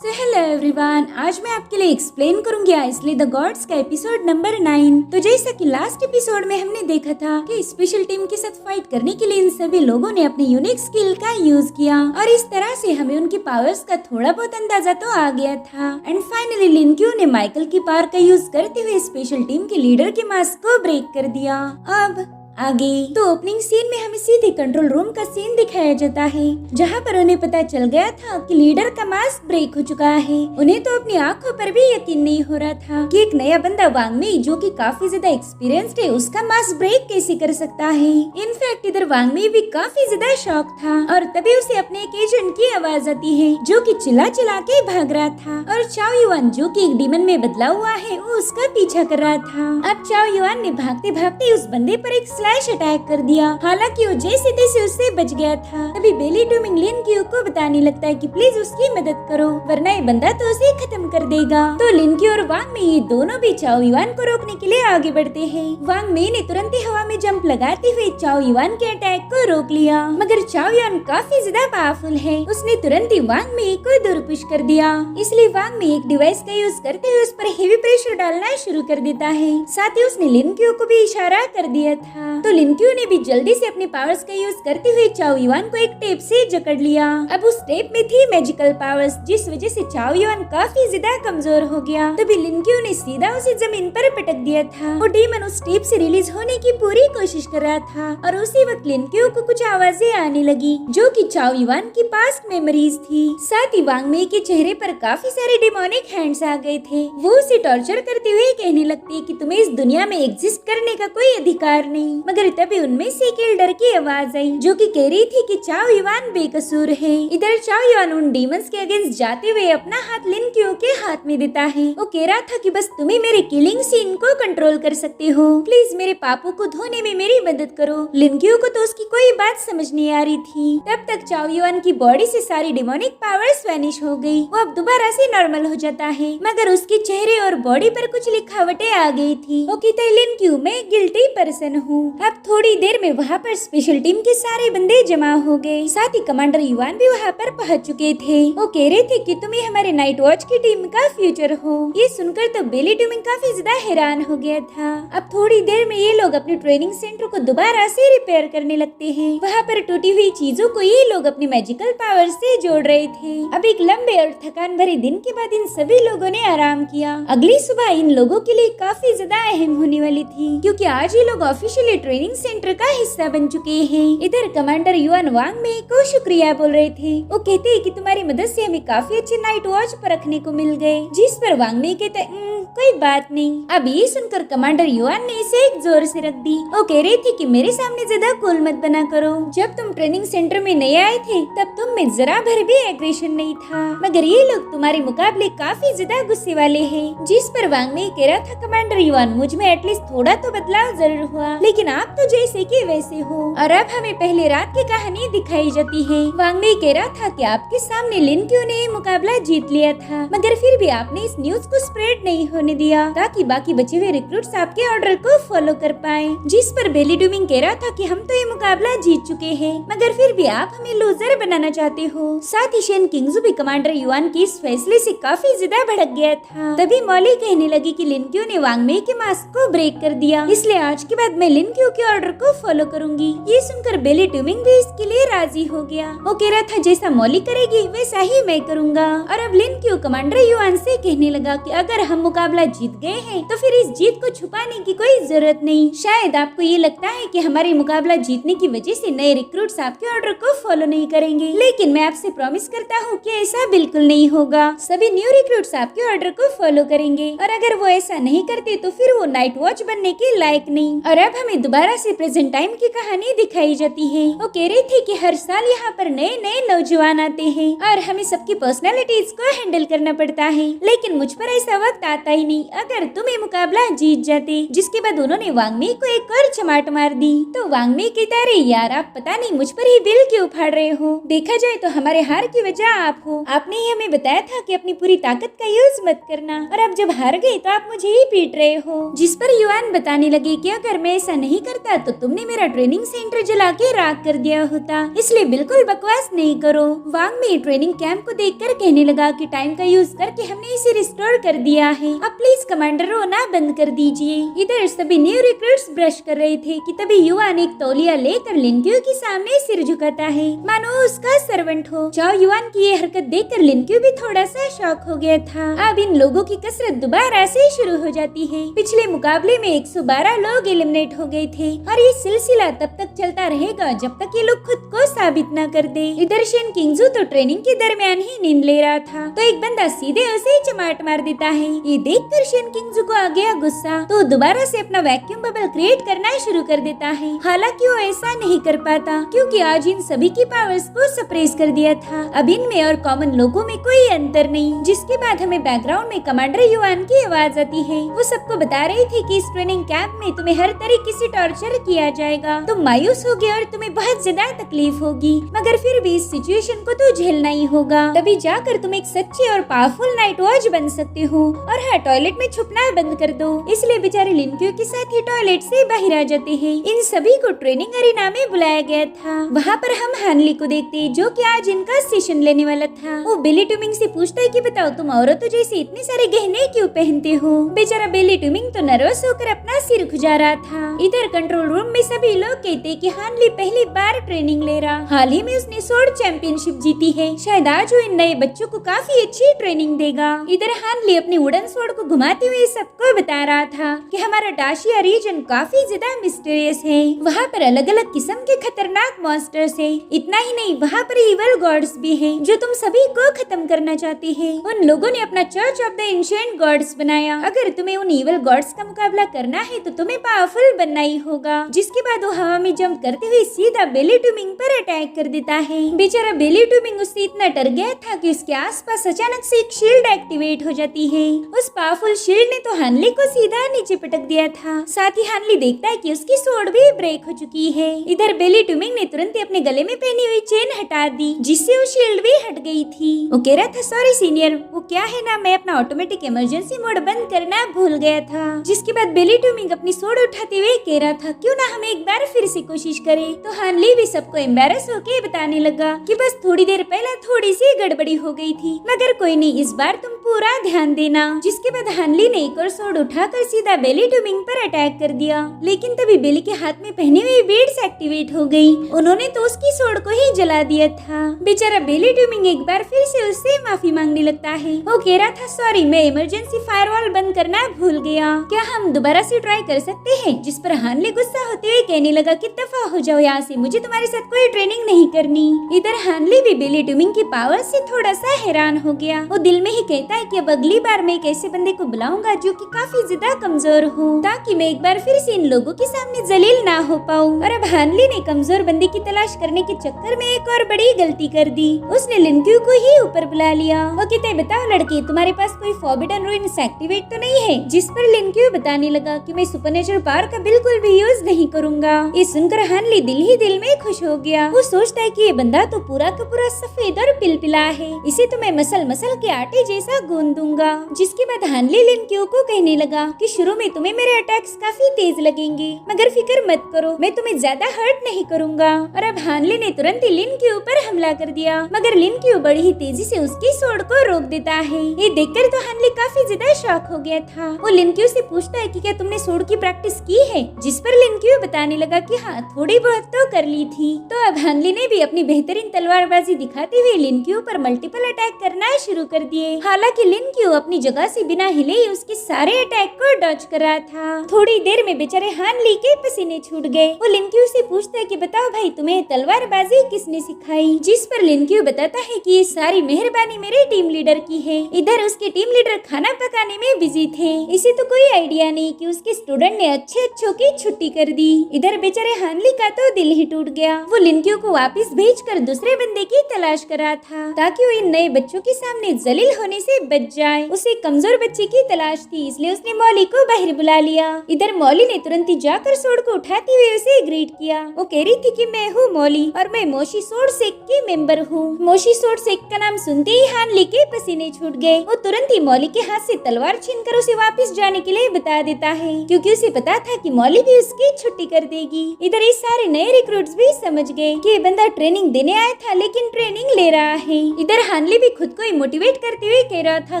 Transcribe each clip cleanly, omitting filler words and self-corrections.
Hello everyone, आज मैं आपके लिए एक्सप्लेन करूंगी आइसली द गॉड्स का एपिसोड नंबर 9। तो जैसा कि लास्ट एपिसोड में हमने देखा था कि स्पेशल टीम के साथ फाइट करने के लिए इन सभी लोगों ने अपने यूनिक स्किल का यूज किया और इस तरह से हमें उनकी पावर्स का थोड़ा बहुत अंदाजा तो आ गया था। एंड फाइनली लिनक्यू ने माइकल की पावर का यूज करते हुए स्पेशल टीम के लीडर के मास्क को ब्रेक कर दिया। अब आगे तो ओपनिंग सीन में हमें सीधे कंट्रोल रूम का सीन दिखाया जाता है, जहां पर उन्हें पता चल गया था कि लीडर का मास्क ब्रेक हो चुका है। उन्हें तो अपनी आंखों पर भी यकीन नहीं हो रहा था कि एक नया बंदा वांग मी, जो कि काफी ज्यादा एक्सपीरियंस्ड है, उसका मास्क ब्रेक कैसे कर सकता है। इनफैक्ट इधर वांग मी भी काफी ज्यादा शॉक था और तभी उसे अपने एक एजेंट की आवाज आती है, जो कि चिल्ला चिल्ला के भाग रहा था और चाओ युआन, जो कि एक डीमन में बदला हुआ है, वो उसका पीछा कर रहा था। अब चाओ युआन ने भागते भागते उस बंदे पर एक स्लैश अटैक कर दिया। हालांकि वो जैसे तैसे उससे बच गया था। तभी बेली डूमिंग लिनक्यू को बताने लगता है कि प्लीज उसकी मदद करो, वरना ये बंदा तो उसे खत्म कर देगा। तो लिनक्यू और वांग मी ये दोनों भी चाओ युआन को रोकने के लिए आगे बढ़ते हैं। वांग मी ने तुरंत ही हवा में जंप लगाते हुए चाओ युआन के अटैक को रोक लिया, मगर चाओ युआन काफी ज्यादा पावरफुल है। उसने तुरंत ही वांग मी को दूर पुश कर दिया। इसलिए वांग मी एक डिवाइस का यूज करते हुए उस पर हेवी प्रेशर डालना शुरू कर देता है। साथ ही उसने लिनक्यू को भी इशारा कर दिया था। तो लिनक्यू ने भी जल्दी से अपने पावर्स का यूज करते हुए चाओ युआन को एक टेप से जकड़ लिया। अब उस टेप में थी मैजिकल पावर्स, जिस वजह से चाओ युआन काफी ज्यादा कमजोर हो गया। तभी लिनक्यू ने सीधा उसे जमीन पर पटक दिया था। वो डीमन उस टेप से रिलीज होने की पूरी कोशिश कर रहा था और उसी वक्त लिनक्यू को कुछ आवाजें आने लगी, जो कि चाओ युआन की पास्ट मेमोरीज थी। साथ ही वांग मी के चेहरे पर काफी सारे डिमोनिक हैंड्स आ गए थे। वो उसे टॉर्चर करते हुए कहने लगती कि तुम्हें इस दुनिया में एग्जिस्ट करने का कोई अधिकार नहीं। मगर तभी उनमें से एक एल्डर की आवाज आई, जो कि कह रही थी कि चाओ युआन बेकसूर है। इधर चाओ युआन उन डीमंस के अगेंस्ट जाते हुए अपना हाथ लिनक्यू के हाथ में देता है। वो कह रहा था कि बस तुम्हें मेरे किलिंग सीन को कंट्रोल कर सकते हो, प्लीज मेरे पापों को धोने में मेरी मदद करो। लिनक्यू को तो उसकी कोई बात समझ नहीं आ रही थी। तब तक चाओ युआन की बॉडी से सारी डिमोनिक पावर्स वैनिश हो गई। वो अब दोबारा से नॉर्मल हो जाता है, मगर उसके चेहरे और बॉडी पर कुछ लिखावटें आ गई थी। वो कहता है लिनक्यू, मैं गिल्टी पर्सन हूँ। अब थोड़ी देर में वहाँ पर स्पेशल टीम के सारे बंदे जमा हो गए। साथ ही कमांडर युआन भी वहाँ पर पहुँच चुके थे। वो कह रहे थे कि तुम ही हमारे नाइट वॉच की टीम का फ्यूचर हो। ये सुनकर तो बेली डूमिंग काफी ज्यादा हैरान हो गया था। अब थोड़ी देर में ये लोग अपने ट्रेनिंग सेंटर को दोबारा से रिपेयर करने लगते हैं। वहाँ पर टूटी हुई चीजों को ये लोग अपने मैजिकल पावर से जोड़ रहे थे। अब एक लंबे और थकान भरे दिन के बाद इन सभी लोगों ने आराम किया। अगली सुबह इन लोगों के लिए काफी ज्यादा अहम होने वाली थी, क्योंकि आज ये लोग ऑफिशियली ट्रेनिंग सेंटर का हिस्सा बन चुके हैं। इधर कमांडर युआन वांग मी को शुक्रिया बोल रहे थे। वो कहते हैं कि तुम्हारी मदद से हमें काफी अच्छे नाइट वॉच पर रखने को मिल गए। जिस पर वांग मी कहते कोई बात नहीं। अब ये सुनकर कमांडर युआन ने इसे एक जोर से रख दी। वो कह रही थी कि मेरे सामने ज्यादा कूल मत बना करो। जब तुम ट्रेनिंग सेंटर में नए आए थे तब तुम में जरा भर भी एग्रेशन नहीं था, मगर ये लोग तुम्हारे मुकाबले काफी ज्यादा गुस्से वाले हैं। जिस पर वांग मी कह रहा था कमांडर युआन, मुझ में एटलीस्ट थोड़ा तो बदलाव जरूर हुआ, लेकिन आप तो जैसे कि वैसे हो। और अब हमें पहले रात की कहानी दिखाई जाती है। वांग मी कह रहा था कि आपके सामने लिनक्यू ने मुकाबला जीत लिया था, मगर फिर भी आपने इस न्यूज को स्प्रेड नहीं होने दिया ताकि बाकी बचे हुए रिक्रूट्स आपके ऑर्डर को फॉलो कर पाए। जिस पर बेली डूमिंग कह रहा था कि हम तो ये मुकाबला जीत चुके हैं, मगर फिर भी आप हमें लूजर बनाना चाहते हो। साथ ही शेन किंग्सू भी कमांडर युआन के इस फैसले से काफी ज्यादा भड़क गया था। तभी मॉली कहने लगी कि लिनक्यू ने वांग मी के मास्क को ब्रेक कर दिया, इसलिए आज के बाद मैं लिनक्यू के ऑर्डर को फॉलो करूंगी। ये सुनकर बेली डूमिंग भी इसके लिए राजी हो गया। वो कह रहा था जैसा मॉली करेगी वैसा ही मैं करूंगा। और अब लिनक्यू कमांडर युआन से कहने लगा कि अगर हम मुकाबला जीत गए हैं तो फिर इस जीत को छुपाने की कोई जरूरत नहीं। शायद आपको ये लगता है कि हमारे मुकाबला जीतने की वजह से नए रिक्रूट्स आपके ऑर्डर को फॉलो नहीं करेंगे, लेकिन मैं आपसे प्रॉमिस करता हूँ कि ऐसा बिल्कुल नहीं होगा। सभी न्यू रिक्रूट्स आपके ऑर्डर को फॉलो करेंगे, और अगर वो ऐसा नहीं करते तो फिर वो नाइट वॉच बनने के लायक नहीं। और अब हमें दोबारा से प्रेजेंट टाइम की कहानी दिखाई जाती है। वो कह रही थी कि हर साल यहाँ पर नए नए नौजवान आते हैं और हमें सबकी पर्सनालिटीज को हैंडल करना पड़ता है, लेकिन मुझ पर ऐसा वक्त आता ही नहीं। अगर तुम ये मुकाबला जीत जाते। जिसके बाद उन्होंने वांग मी को एक और चमाट मार दी। तो वांग मी कहता रहे यार आप पता नहीं मुझ पर ही बिल क्यों फाड़ रहे हो, देखा जाए तो हमारे हार की वजह आप हो। आपने ही हमें बताया था कि अपनी पूरी ताकत का यूज मत करना, और अब जब हार गए तो आप मुझे ही पीट रहे हो। जिस पर युआन बताने लगे कि अगर मैं ऐसा नहीं करता तो तुमने मेरा ट्रेनिंग सेंटर जला के राख कर दिया होता, इसलिए बिल्कुल बकवास नहीं करो। वांग में ट्रेनिंग कैंप को देखकर कहने लगा कि टाइम का यूज करके हमने इसे रिस्टोर कर दिया है, अब प्लीज कमांडर रोना बंद कर दीजिए। इधर सभी न्यू रिक्रूट्स ब्रश कर रहे थे कि तभी युवान एक तौलिया लेकर लिनक्यू के सामने सिर झुकाता है मानो उसका सर्वेंट हो। चाओ युवान की ये हरकत देखकर लिनक्यू भी थोड़ा सा शॉक हो गया था। अब इन लोगों की कसरत दोबारा से शुरू हो जाती है। पिछले मुकाबले में 112 लोग एलिमिनेट हो गए थे और ये सिलसिला तब तक चलता रहेगा जब तक ये लोग खुद को साबित न कर दे। इधर शेन किंगजू तो ट्रेनिंग के दरमियान ही नींद ले रहा था तो एक बंदा सीधे उसे चमाट मार देता है। ये देखकर शेन किंगजू को आ गया गुस्सा तो दोबारा से अपना वैक्यूम बबल क्रिएट करना शुरू कर देता है। हालांकि वो ऐसा नहीं कर पाता क्योंकि आज इन सभी की पावर्स को सप्रेस कर दिया था। अब इनमें और कॉमन लोगों में कोई अंतर नहीं। जिसके बाद हमें बैकग्राउंड में कमांडर युवान की आवाज आती है। वो सबको बता रही थी कि इस ट्रेनिंग कैंप में तुम्हें हर तरीके से टॉर्चर किया जाएगा, तुम मायूस होगे और तुम्हें बहुत ज्यादा तकलीफ होगी, मगर फिर भी इस सिचुएशन को तो झेलना ही होगा। तभी जाकर तुम एक सच्चे और पावरफुल नाइट वॉच बन सकते हो। और हाँ, टॉयलेट में छुपना बंद कर दो। इसलिए बेचारे लिनक्यू के साथ ही टॉयलेट से बाहर आ जाते हैं। इन सभी को ट्रेनिंग अरीना में बुलाया गया था। वहाँ पर हम हानली को देखते जो कि आज इनका सेशन लेने वाला था। वो बेली ट्यूमिंग से पूछता है कि बताओ तुम औरतों जैसे इतने सारे गहने क्यों पहनते हो। बेचारा बेली ट्यूमिंग तो नर्वस होकर अपना सिर खुजा रहा था। इधर कंट्रोल रूम में सभी लोग कहते कि हानली पहली बार ट्रेनिंग ले रहा, हाल ही में उसने स्वॉर्ड चैंपियनशिप जीती है, शायद आज वो इन नए बच्चों को काफी अच्छी ट्रेनिंग देगा। इधर हानली अपनी वुडन स्वॉर्ड को घुमाते हुए सबको बता रहा था कि हमारा डाशिया रीजन काफी ज्यादा मिस्टीरियस है, वहाँ पर अलग अलग किस्म के खतरनाक मॉन्स्टर्स है। इतना ही नहीं, वहाँ पर इवल गॉड्स भी है जो तुम सभी को खत्म करना चाहती है। उन लोगों ने अपना church of the ancient gods बनाया। अगर तुम्हें उन इवल गॉड्स का मुकाबला करना है तो तुम्हें पावरफुल बनना ही होगा। जिसके बाद वो हवा में जंप करते हुए सीधा बेली ट्यूमिंग पर अटैक कर देता है। बेचारा बेली ट्यूमिंग उससे इतना डर गया था कि उसके आसपास अचानक से एक शील्ड एक्टिवेट हो जाती है। उस पावरफुल शील्ड ने तो हानली को सीधा नीचे पटक दिया था। साथ ही हानली देखता है कि उसकी स्वॉर्ड भी ब्रेक हो चुकी है। इधर बेली ट्यूमिंग ने तुरंत ही अपने गले में पहनी हुई चेन हटा दी जिससे वो शील्ड भी हट गई थी। वो कह रहा था सॉरी सीनियर, वो क्या है ना, मैं अपना ऑटोमेटिक इमरजेंसी मोड बंद करना भूल गया था। जिसके बाद बेली ट्यूमिंग अपनी स्वॉर्ड उठाते हुए कह रहा था क्यों ना हम एक बार फिर से कोशिश करें। तो हानली भी सबको एम्बैरस होके बताने लगा कि बस थोड़ी देर पहले थोड़ी सी गड़बड़ी हो गई थी, मगर कोई नहीं, इस बार तुम पूरा ध्यान देना। जिसके बाद हानली ने एक और स्वॉर्ड उठाकर सीधा बेली ट्यूमिंग पर अटैक कर दिया। लेकिन तभी बेली के हाथ में पहनी हुई बीड्स एक्टिवेट हो गई। उन्होंने तो उसकी स्वॉर्ड को ही जला दिया था। बेचारा बेली ट्यूमिंग एक बार फिर से उससे माफी मांगने लगता है। वो कह रहा था सॉरी, मैं इमरजेंसी फायरवॉल बंद करना भूल गया, क्या हम दोबारा से ट्राई कर सकते हैं। जिस पर हानली गुस्सा होते हुए कहने लगा कि दफा हो जाओ यहाँ से, मुझे तुम्हारे साथ कोई ट्रेनिंग नहीं करनी। इधर हानली भी बेली ट्यूमिंग की पावर से थोड़ा सा हैरान हो गया। वो दिल में ही कहता है कि अब अगली बार मैं एक ऐसे बंदे को बुलाऊंगा जो कि काफी ज्यादा कमजोर हो, ताकि मैं एक बार फिर से इन लोगों के सामने जलील ना हो पाऊं। और अब हानली ने कमजोर बंदे की तलाश करने के चक्कर में एक और बड़ी गलती कर दी। उसने लिनक्यू को ही ऊपर बुला लिया। वो कहते बताओ लड़के, तुम्हारे पास कोई फॉरबिडन रूइंस एक्टिवेट तो नहीं है। जिस पर लिनक्यू बताने लगा कि मैं सुपरनेचुरल पावर का बिल्कुल भी यूज नहीं करूंगा। ये सुनकर हानली दिल ही दिल में खुश हो गया। वो सोचता है कि ये बंदा तो पूरा का पूरा सफेद और पिलपिला है, इसे तो मैं मसल मसल के आटे जैसा गूंद दूंगा। जिसके बाद हानली लिनक्यू को कहने लगा कि शुरू में तुम्हें मेरे अटैक्स काफी तेज लगेंगे, मगर फिक्र मत करो, मैं तुम्हें ज्यादा हर्ट नहीं करूंगा। और अब हानली ने तुरंत ही लिनक्यू पर हमला कर दिया, मगर लिनक्यू बड़ी ही तेजी से उसकी स्वॉर्ड को रोक देता है। ये देखकर तो हानली काफी ज्यादा शॉक हो गया था। वो लिनक्यू से पूछता है कि क्या तुमने स्वॉर्ड की प्रैक्टिस की है। जिस पर लिनक्यू बताने लगा कि हाँ, थोड़ी बहुत तो कर ली थी। तो अब हानली ने भी अपनी बेहतरीन तलवारबाजी दिखाते हुए लिनक्यू पर मल्टीपल अटैक करना शुरू कर दिए। हालांकि लिनक्यू अपनी जगह से बिना हिले ही उसके सारे अटैक को डॉज कर रहा था। थोड़ी देर में बेचारे हानली के पसीने छूट गए। वो लिनक्यू से पूछता है कि बताओ भाई, तुम्हें तलवारबाजी किसने सिखाई। जिस पर लिनक्यू बताता है कि ये सारी मेहरबानी मेरे टीम लीडर की है। इधर उसके टीम लीडर खाना पकाने में बिजी थे, इसे तो कोई आइडिया नहीं कि उसके स्टूडेंट ने अच्छों की छुट्टी कर दी। इधर बेचारे हानली का तो दिल ही टूट गया। वो लिनक्यू को वापस भेजकर दूसरे बंदे की तलाश कर रहा था ताकि वो इन नए बच्चों के सामने जलील होने से बच जाए। उसे कमजोर बच्चे की तलाश थी, इसलिए उसने मॉली को बाहर बुला लिया। इधर मॉली ने तुरंत ही जाकर सोड को उठाते हुए उसे ग्रीट किया। वो कह रही थी कि मैं हूँ मॉली और मैं मोशी सोड सेक की मेंबर हूँ। मोशी सोड सेक का नाम सुनते ही हानली के पसीने छूट गए। वो तुरंत ही मॉली के हाथ से तलवार छीनकर उसे वापस जाने के लिए बता देता है, क्योंकि उसे पता था कि मॉली भी उसकी छुट्टी कर देगी। इधर ये सारे नए रिक्रूट्स भी समझ गए कि ये बंदा ट्रेनिंग देने आया था लेकिन ट्रेनिंग ले रहा है। इधर हानली भी खुद को मोटिवेट करते हुए कह रहा था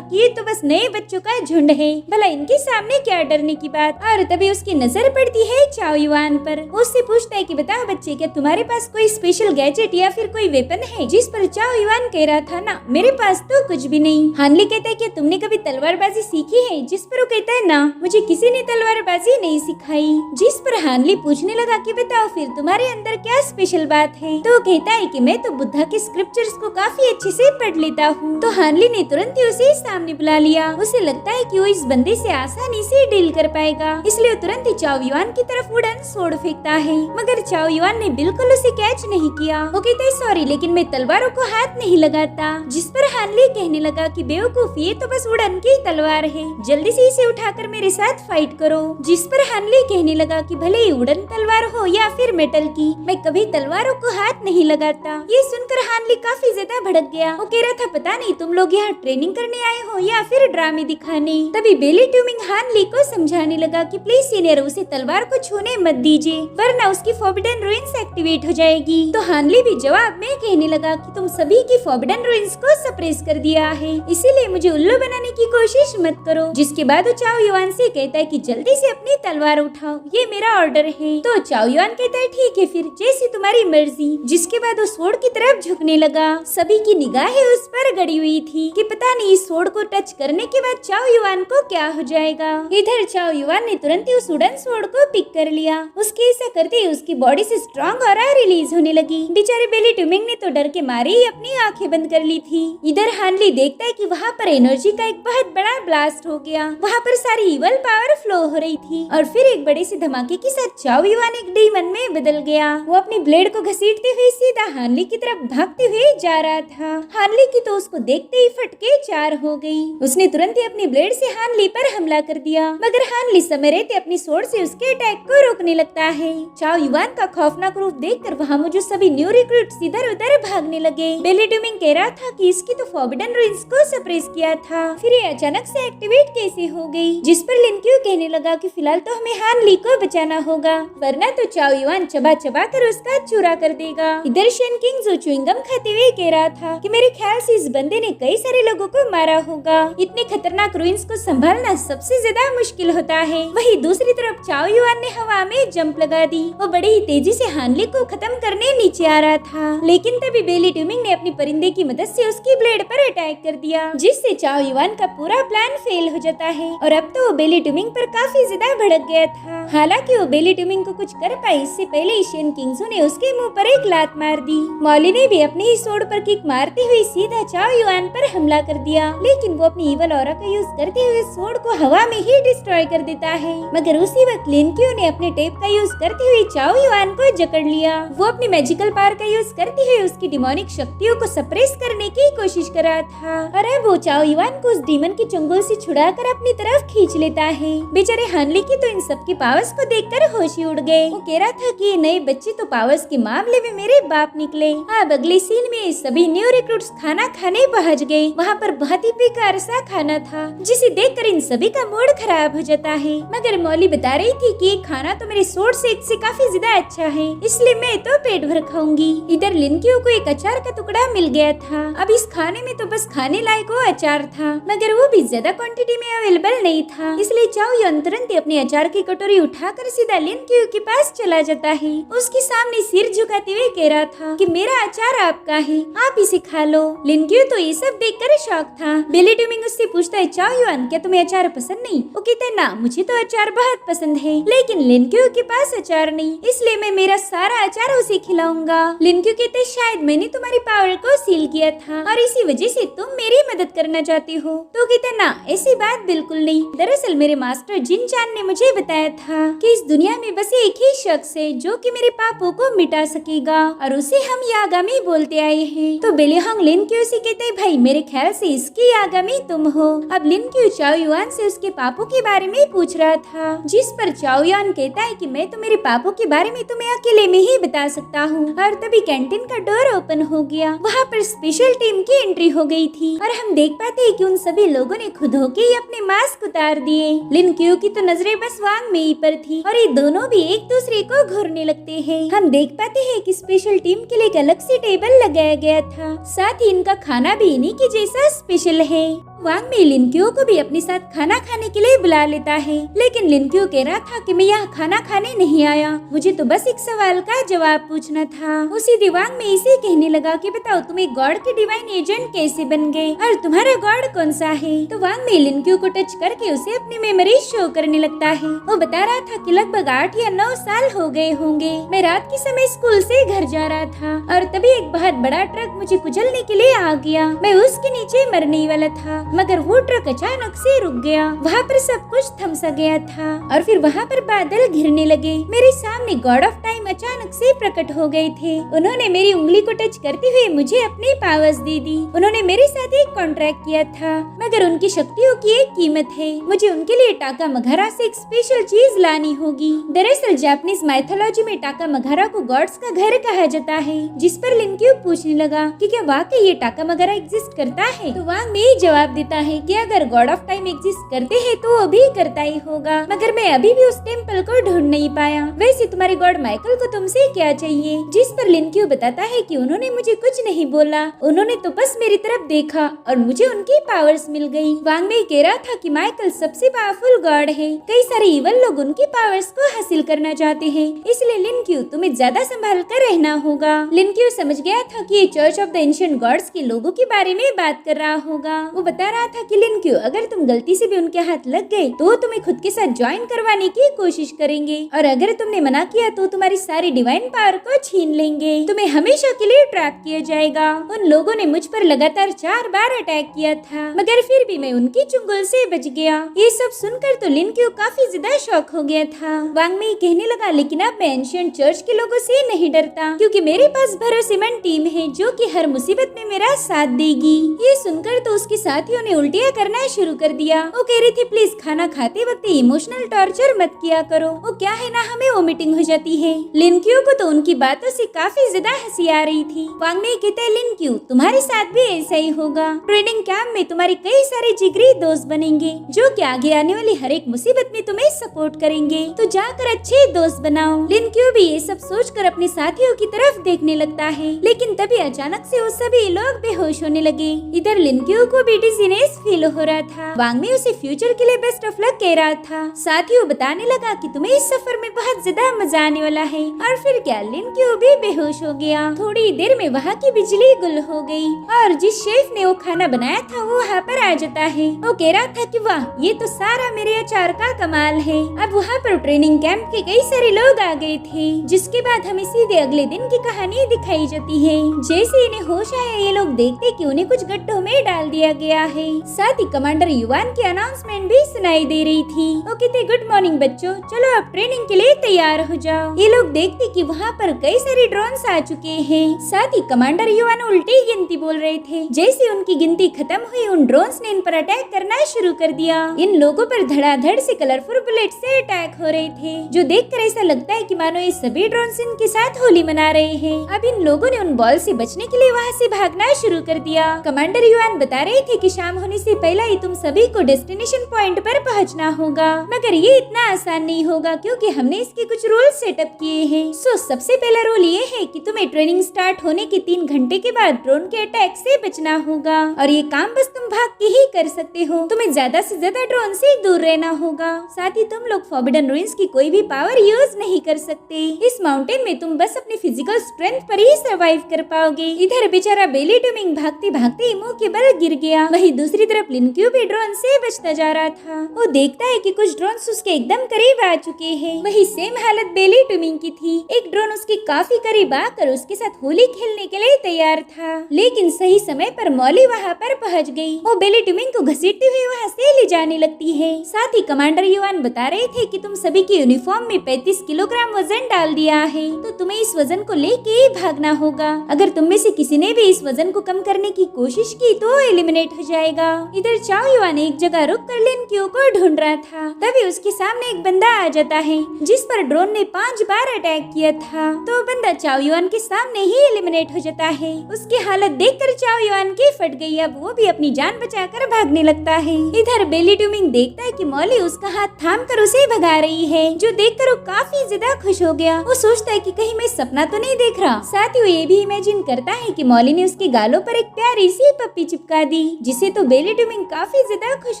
कि ये तो बस नए बच्चों का झुंड है, भला इनके सामने क्या डरने की बात। और तभी उसकी नजर पड़ती है चाओ युआन पर। वो उससे पूछता है कि बताओ बच्चे, क्या तुम्हारे पास कोई स्पेशल गैजेट या फिर कोई वेपन है? जिस पर चाओ युआन कह रहा था ना, मेरे पास तो कुछ भी नहीं। हानली कहता है कि तुमने कभी तलवारबाजी सीखी है? जिस पर वो कहता है ना, मुझे किसी ने तलवारबाजी नहीं सिखाई। जिस पर हानली पूछने लगा कि बताओ फिर तुम्हारे अंदर क्या स्पेशल बात है? तो वो कहता है कि मैं तो बुद्धा के स्क्रिप्चर्स को काफी अच्छे से पढ़ लेता हूँ। तो हानली ने तुरंत ही उसे सामने बुला लिया। उसे लगता है कि वो इस बंदे से आसानी से डील कर पाएगा, इसलिए वो तुरंत ही चाओ युआन की तरफ वुडन सोड फेंकता है। मगर चाओ युआन ने बिल्कुल उसे कैच नहीं किया। वो कहता है सॉरी, लेकिन मैं तलवारों को हाथ नहीं लगाता। जिस पर हानली कहने लगा कि बेवकूफ, ये तो बस वुडन की तलवार है, जल्दी से इसे उठाकर मेरे साथ फाइट करो। जिस पर हानली कहने लगा कि भले ही वुडन तलवार हो या फिर मेटल की, मैं कभी तलवारों को हाथ नहीं लगाता। ये सुनकर हानली काफी ज्यादा भड़क गया। वो कह रहा था पता नहीं तुम लोग यहाँ ट्रेनिंग करने आए हो या फिर ड्रामे दिखाने। तभी बेली ट्यूमिंग हानली को समझाने लगा कि प्लीज सीनियर, उसे तलवार को छूने मत दीजिए, वरना उसकी फॉरबिडन रूइंस एक्टिवेट हो जाएगी। तो हानली भी जवाब में कहने लगा कि तुम सभी की फॉरबिडन रूइंस को सप्रेस कर दिया है, इसीलिए मुझे उल्लू बनाने की कोशिश मत करो। जिसके बाद वो चाओ युआन से कहता है कि जल्दी से अपनी तलवार उठाओ, ये मेरा ऑर्डर है। तो चाओ युआन कहता है ठीक है फिर, जैसी तुम्हारी मर्जी। जिसके बाद वो सोड की तरफ झुकने लगा। सभी की निगाहें उस पर गड़ी हुई थी कि पता नहीं इस सोड को टच करने के बाद चाओ युआन को क्या हो जाएगा। इधर चाओ युआन ने तुरंत ही उस वुडन सोड को पिक कर लिया। उसके ऐसा करते ही उसकी बॉडी से स्ट्रॉन्ग ऑरा रिलीज होने लगी। बेचारे बेली ट्यूमिंग ने तो डर के मारे ही अपनी आंखें बंद कर ली थी। इधर हानली देखता है कि वहाँ पर एनर्जी का एक बहुत बड़ा ब्लास्ट हो गया। वहाँ पर सारी इवल पावर फ्लो हो रही थी और फिर एक बड़े से धमाके के साथ चाओ युआन एक डीमन में बदल गया। वो अपनी ब्लेड को घसीटते हुए सीधा हानली की तरफ भागते हुए जा रहा था। हानली की तो उसको देखते ही फटके चार हो गई। उसने तुरंत ही अपनी ब्लेड से हानली पर हमला कर दिया, मगर हानली समय रहते अपनी सोड से उसके अटैक को रोकने लगता है। चाओ युआन का खौफनाक रूप देखकर वहाँ मौजूद सभी न्यू रिक्रूट्स इधर उधर भागने लगे। बेली ट्यूमिंग कह रहा था कि इसकी तो फॉरबिडन रूइंस को सप्रेस किया था, फिर ये अचानक से एक्टिवेट कैसे हो गई? जिस पर लिनक्यू कहने लगा कि फिलहाल तो हमें हानली को बचाना होगा, वरना तो चाओ युआन चबा चबा कर उसका चूरा कर देगा। इधर शेन किंग जो च्युइंगम खाते हुए कह रहा था कि मेरे ख्याल से इस बंदे ने कई सारे लोगों को मारा होगा। इतने खतरनाक रूइंस को संभालना सबसे ज्यादा मुश्किल होता है। वहीं दूसरी तरफ चाओ युआन ने हवा में जंप लगा दी। वो बड़ी ही तेजी से हानली को खत्म करने नीचे आ रहा था, लेकिन तभी बेली ट्यूमिंग ने अपनी परिंदे की मदद से उसकी ब्लेड पर अटैक कर दिया, जिससे चाओ युआन का पूरा प्लान फेल हो जाता है। और अब तो वो बेली ट्यूमिंग पर काफी ज्यादा भड़क गया था। हालांकि वो बेली ट्यूमिंग को कुछ कर पाई, इससे पहले ही शेन किंग्सू ने उसके मुंह पर एक लात मार दी। मॉली ने भी अपनी ही सोड पर किक मारते हुए सीधा चाओ युआन पर हमला कर दिया, लेकिन वो अपनी इवल ऑरा का यूज करते हुए सोड को हवा में ही डिस्ट्रॉय कर देता है। मगर उसी वक्त लिनक्यू ने अपने टेप का यूज करते हुए चाओ युआन को जकड़ लिया। वो अपनी मैजिकल पावर का यूज करते हुए उसकी डिमोनिक शक्तियों को सप्रेस करने की कोशिश कर रहा था, और अब वो चाओ युआन को उस डीमन के चंगुल से छुड़ाकर अपनी तरफ खींच लेता है। बेचारे हानली की तो इन सब के पावर्स को देखकर होश ही उड़ गए। वो कह रहा था कि ये नए बच्चे तो पावर्स के मामले में मेरे बाप निकले। अब अगले सीन में सभी न्यू रिक्रूट्स खाना खाने पहुंच गए। वहाँ पर बहुत ही बेकार सा खाना था, जिसे देखकर इन सभी का मूड खराब हो जाता है। मगर मॉली बता रही थी कि खाना तो मेरे सोड सेक से काफी ज्यादा अच्छा है, इसलिए मैं तो पेट भर खाऊंगी। इधर लिनक्यू को एक अचार का टुकड़ा मिल गया था। अब इस खाने में तो बस खाने लायक वो अचार था, मगर वो भी ज्यादा क्वांटिटी में अवेलेबल नहीं था, इसलिए चाओ युआन तुरंत अपने अचार की कटोरी उठाकर सीधा लिनक्यू के पास चला जाता है। उसके सामने सिर झुकाते हुए कह रहा था कि मेरा अचार आपका है, आप इसे खा लो। लिनक्यू तो ये सब देखकर शॉक था। बेली ट्यूमिंग उससे पूछता है चाओ युआन, क्या तुम्हें अचार पसंद नहीं? वो कहता है ना, मुझे तो अचार बहुत पसंद है, लेकिन लिनक्यू के पास अचार नहीं, इसलिए मैं मेरा सारा अचार उसे खिलाऊंगा। लिनक्यू कहते शायद मैंने तुम्हारी पावर को सील किया था और इसी वजह से तुम मेरी मदद करना चाहती हो। तो कहता ना, ऐसी बात बिल्कुल नहीं। दरअसल मेरे मास्टर जिन चान ने मुझे बताया था कि इस दुनिया में बस एक ही शख्स है जो कि मेरे पापों को मिटा सकेगा, और उसे हम यागामी बोलते आए हैं। तो बेली हॉन्ग लिनक्यू से कहते हैं भाई मेरे ख्याल से इस इसकी आगामी तुम हो। अब लिन क्यू चाओ युआन से उसके पापू के बारे में पूछ रहा था, जिस पर चाओ युआन कहता है कि मैं तो मेरे पापू के बारे में तुम्हें अकेले में ही बता सकता हूँ। और तभी कैंटीन का डोर ओपन हो गया। वहाँ पर स्पेशल टीम की एंट्री हो गई थी और हम देख पाते हैं कि उन सभी लोगों ने खुद होके ही अपने मास्क उतार दिए। लिन क्यू की तो नजरें बस वांग मेई पर थी और ये दोनों भी एक दूसरे को घूरने लगते हैं। हम देख पाते हैं कि स्पेशल टीम के लिए एक अलग से टेबल लगाया गया था, साथ ही इनका खाना भी इन्हीं के जैसा स्पेशल है। वांग में लिन क्यू को भी अपने साथ खाना खाने के लिए बुला लेता है, लेकिन लिन क्यू कह रहा था कि मैं यहाँ खाना खाने नहीं आया, मुझे तो बस एक सवाल का जवाब पूछना था। उसी दिवांग में इसे कहने लगा कि बताओ तुम एक गॉड के डिवाइन एजेंट कैसे बन गए और तुम्हारा गॉड कौन सा है। तो वांग में लिन क्यू को टच करके उसे अपनी मेमोरीज शो करने लगता है। वो बता रहा था कि लगभग 8 या 9 साल हो गए होंगे, मैं रात के समय स्कूल से घर जा रहा था और तभी एक बहुत बड़ा ट्रक मुझे कुचलने के लिए आ गया। मैं उसके नीचे मरने वाला था, मगर वो ट्रक अचानक से रुक गया। वहाँ पर सब कुछ थम सा गया था और फिर वहाँ पर बादल घिरने लगे। मेरे सामने गॉड ऑफ टाइम अचानक से प्रकट हो गए थे। उन्होंने मेरी उंगली को टच करते हुए मुझे अपनी पावर्स दे दी। उन्होंने मेरे साथ एक कॉन्ट्रैक्ट किया था, मगर उनकी शक्तियों की एक कीमत है। मुझे उनके लिए टाका मघारा से एक स्पेशल चीज लानी होगी। दरअसल जापानीज माइथोलॉजी में टाका मघारा को गॉड्स का घर कहा जाता है, जिस पर लिन क्यू पूछने लगा कि क्या वाकई ये टाका मघारा एग्जिस्ट करता है। तो वांग में जवाब देता है कि अगर गॉड ऑफ टाइम एग्जिस्ट करते हैं तो वो भी करता ही होगा, मगर मैं अभी भी उस टेम्पल को ढूंढ नहीं पाया। वैसे तुम्हारे गॉड माइकल को तुमसे क्या चाहिए। जिस पर लिन क्यू बताता है कि उन्होंने मुझे कुछ नहीं बोला, उन्होंने तो बस मेरी तरफ देखा और मुझे उनकी पावर्स मिल गई। वांग में कह रहा था कि माइकल सबसे पावरफुल गॉड है, कई सारे इवल लोग उनकी पावर्स को हासिल करना चाहते हैं, इसलिए लिन क्यू तुम्हें ज्यादा संभाल कर रहना होगा। लिन क्यू समझ गया था कि ये church of the ancient gods के लोगों के बारे में बात कर रहा होगा। वो बता रहा था कि लिन क्यू अगर तुम गलती से भी उनके हाथ लग गए तो तुम्हें खुद के साथ ज्वाइन करवाने की कोशिश करेंगे और अगर तुमने मना किया तो तुम्हारी सारी डिवाइन पावर को छीन लेंगे। तुम्हें हमेशा के लिए ट्रैप किया जाएगा। उन लोगों ने मुझ पर लगातार 4 बार अटैक किया था, मगर फिर भी मैं उनकी चुंगल से बच गया। ये सब सुनकर तो लिन क्यू काफी ज्यादा शॉक हो गया था। वांग में कहने लगा लेकिन अब मैं एंशिएंट चर्च के लोगों से नहीं डरता, क्योंकि मेरे पास भरोसेमंद टीम है जो कि हर मुसीबत में मेरा साथ देगी। ये सुनकर तो उसके साथियों ने उल्टियाँ करना शुरू कर दिया। वो कह रही थी प्लीज खाना खाते वक्त इमोशनल टॉर्चर मत किया करो, वो क्या है ना हमें वोमिटिंग हो जाती है। लिन क्यू को तो उनकी बातों से काफी ज्यादा हंसी आ रही थी। वांग में कहते हैं लिन क्यू तुम्हारे साथ भी ऐसा ही होगा। ट्रेनिंग कैंप में तुम्हारे कई सारे जिगरी दोस्त बनेंगे जो कि आगे आने वाली हर एक मुसीबत में तुम्हें सपोर्ट करेंगे, तो जाकर अच्छे दोस्त बनाओ। लिन क्यू भी ये सब सोचकर अपने साथियों की तरफ देखने लगता है, लेकिन तभी अचानक से वो सभी लोग बेहोश होने लगे। इधर लिन क्यू को भी डिजीनेस फील हो रहा था। वांग में उसे फ्यूचर के लिए बेस्ट ऑफ लक कह रहा था, साथ ही वो बताने लगा कि तुम्हें इस सफर में बहुत ज्यादा मजा आने वाला है। और फिर क्या लिन क्यू भी बेहोश हो गया। थोड़ी देर में वहाँ की बिजली गुल हो गई और जिस शेफ ने वो खाना बनाया था वो वहाँ पर आ जाता है। वो कह रहा था कि वाह ये तो सारा मेरे अचार का कमाल है। अब वहाँ पर ट्रेनिंग कैंप के कई सारे लोग आ गए थे, जिसके बाद हमें सीधे अगले दिन की कहानी दिखाई जाती है। जैसे इन्हें होश आया ये लोग देखते कि उन्हें कुछ गड्ढों में डाल दिया गया है। साथ ही कमांडर युआन की अनाउंसमेंट भी सुनाई दे रही थी। वो कहते गुड मॉर्निंग बच्चों, चलो अब ट्रेनिंग के लिए तैयार हो जाओ। ये लोग देखते कि वहाँ पर कई सारे ड्रोन्स आ चुके हैं। साथ ही कमांडर युआन उल्टी गिनती बोल रहे थे। जैसे उनकी गिनती खत्म हुई उन ड्रोन्स ने इन पर अटैक करना शुरू कर दिया। इन लोगों पर धड़ाधड़ से कलरफुल बुलेट से अटैक हो रहे थे, जो देखकर ऐसा लगता है कि मानो ये सभी ड्रोन्स इनके साथ होली मना रहे हैं। अब इन लोगों ने उन बॉल से बचने के लिए वहाँ से भागना शुरू कर दिया। कमांडर युआन बता रहे थे कि शाम होने से पहले ही तुम सभी को डेस्टिनेशन पॉइंट पर पहुंचना होगा, मगर ये इतना आसान नहीं होगा क्योंकि हमने इसके कुछ रूल सेटअप किए हैं। सो सबसे पहला रूल ये है कि तुम्हें ट्रेनिंग स्टार्ट होने के 3 घंटे के बाद ड्रोन के अटैक से बचना होगा और ये काम बस तुम भाग के ही कर सकते हो। तुम्हें ज्यादा से ज्यादा ड्रोन से दूर रहना होगा। साथ ही तुम लोग फॉरबिडन रूइंस की कोई भी पावर यूज नहीं कर सकते। इस माउंटेन में तुम बस अपनी फिजिकल स्ट्रेंथ पर ही सर्वाइव कर पाओगे। इधर बेचारा बेली डूमिंग भागते भागते मुंह के बल गिर गया। वहीं दूसरी तरफ लिन क्यू भी ड्रोन से बचता जा रहा था। वो देखता है कि कुछ ड्रोन उसके एकदम करीब आ चुके हैं। वही सेम हालत बेली डूमिंग की थी। एक ड्रोन उसके काफी करीब आकर उसके साथ होली खेलने के लिए तैयार था, लेकिन सही समय पर मॉली वहाँ पर पहुँच गई। वो बेली डूमिंग को घसीटते हुए वहाँ से ले जाने लगती है। साथ ही कमांडर युआन बता रहे थे कि तुम सभी के यूनिफॉर्म में 35 किलोग्राम वजन डाल दिया है, तो तुम्हें इस वजन को लेके ही भागना होगा। अगर तुम में से किसी ने भी इस वजन को कम करने की कोशिश की तो एलिमिनेट हो जाए। जाएगा। इधर चाओ युआन एक जगह रुक कर लिन क्यू को ढूंढ रहा था, तभी उसके सामने एक बंदा आ जाता है जिस पर ड्रोन ने 5 बार अटैक किया था। तो बंदा चाओ युआन के सामने ही एलिमिनेट हो जाता है। उसकी हालत देखकर चाओ युआन की फट गई। अब वो भी अपनी जान बचाकर भागने लगता है। इधर बेली ट्यूमिंग देखता है कि मॉली उसका हाथ थाम कर उसे भगा रही है, जो देखकर वो काफी ज्यादा खुश हो गया। वो सोचता है कि कहीं मैं सपना तो नहीं देख रहा। साथ ही वो ये भी इमेजिन करता है कि मॉली ने उसके गालों पर एक प्यारी सी पप्पी चिपका दी, जिसे तो बेली ट्यूमिंग काफी ज्यादा खुश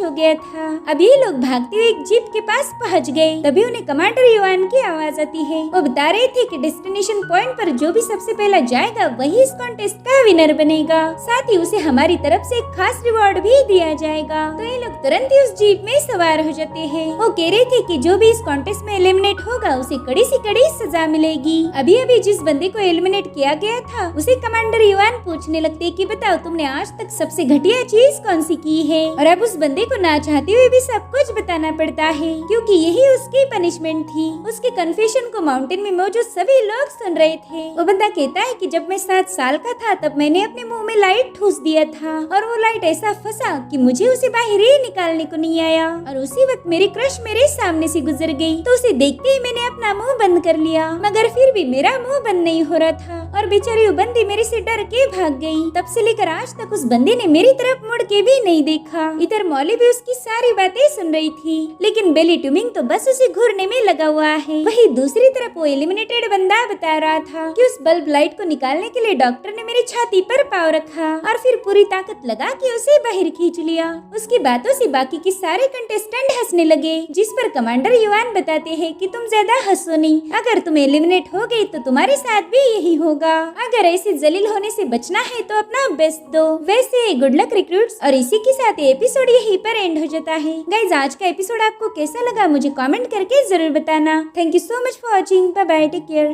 हो गया था। अब ये लोग भागते हुए एक जीप के पास पहुंच गए। तभी उन्हें कमांडर युआन की आवाज आती है। वो बता रहे थे कि डेस्टिनेशन पॉइंट पर जो भी सबसे पहला जाएगा वही इस कॉन्टेस्ट का विनर बनेगा। साथ ही उसे हमारी तरफ से एक खास रिवॉर्ड भी दिया जाएगा। तो ये लोग तुरंत ही उस जीप में सवार हो जाते हैं। वो कह रहे थे कि जो भी इस कॉन्टेस्ट में एलिमिनेट होगा उसे कड़ी से कड़ी सजा मिलेगी। अभी अभी जिस बंदे को एलिमिनेट किया गया था उसे कमांडर युआन पूछने लगते कि बताओ तुमने आज तक सबसे घटिया चीज कौन सी की है। और अब उस बंदे को ना चाहते हुए भी सब कुछ बताना पड़ता है, क्योंकि यही उसकी पनिशमेंट थी। उसके कन्फेशन को माउंटेन में मौजूद सभी लोग सुन रहे थे। वो बंदा कहता है कि जब मैं 7 साल का था तब मैंने अपने मुंह में लाइट ठूस दिया था और वो लाइट ऐसा फंसा कि मुझे उसे बाहर ही निकालने को नहीं आया। और उसी वक्त मेरी क्रश मेरे सामने से गुजर गई, तो उसे देखते ही मैंने अपना मुंह बंद कर लिया, मगर फिर भी मेरा मुंह बंद नहीं हो रहा था और बेचारी वो बंदी मेरे से डर के भाग गई। तब से लेकर आज तक उस बंदे ने मेरी तरफ मुड़ के भी नहीं देखा। इधर मॉली भी उसकी सारी बातें सुन रही थी, लेकिन बेली ट्यूमिंग तो बस उसे घूरने में लगा हुआ है। वही दूसरी तरफ वो एलिमिनेटेड बंदा बता रहा था कि उस बल्ब लाइट को निकालने के लिए डॉक्टर ने मेरी छाती पर पाँव रखा और फिर पूरी ताकत लगा के उसे बाहर खींच लिया। उसकी बातों से बाकी के सारे कंटेस्टेंट हंसने लगे, जिस पर कमांडर युआन बताते हैं कि तुम ज्यादा हंसो नहीं, अगर तुम एलिमिनेट हो गई तो तुम्हारे साथ भी यही होगा। अगर ऐसे जलील होने से बचना है तो अपना बेस्ट दो। वैसे गुड लक रिक्रूट्स। और इसी के साथ एपिसोड यहीं पर एंड हो जाता है। गाइज आज का एपिसोड आपको कैसा लगा मुझे कमेंट करके जरूर बताना। Thank you so much for watching. Bye bye, take care.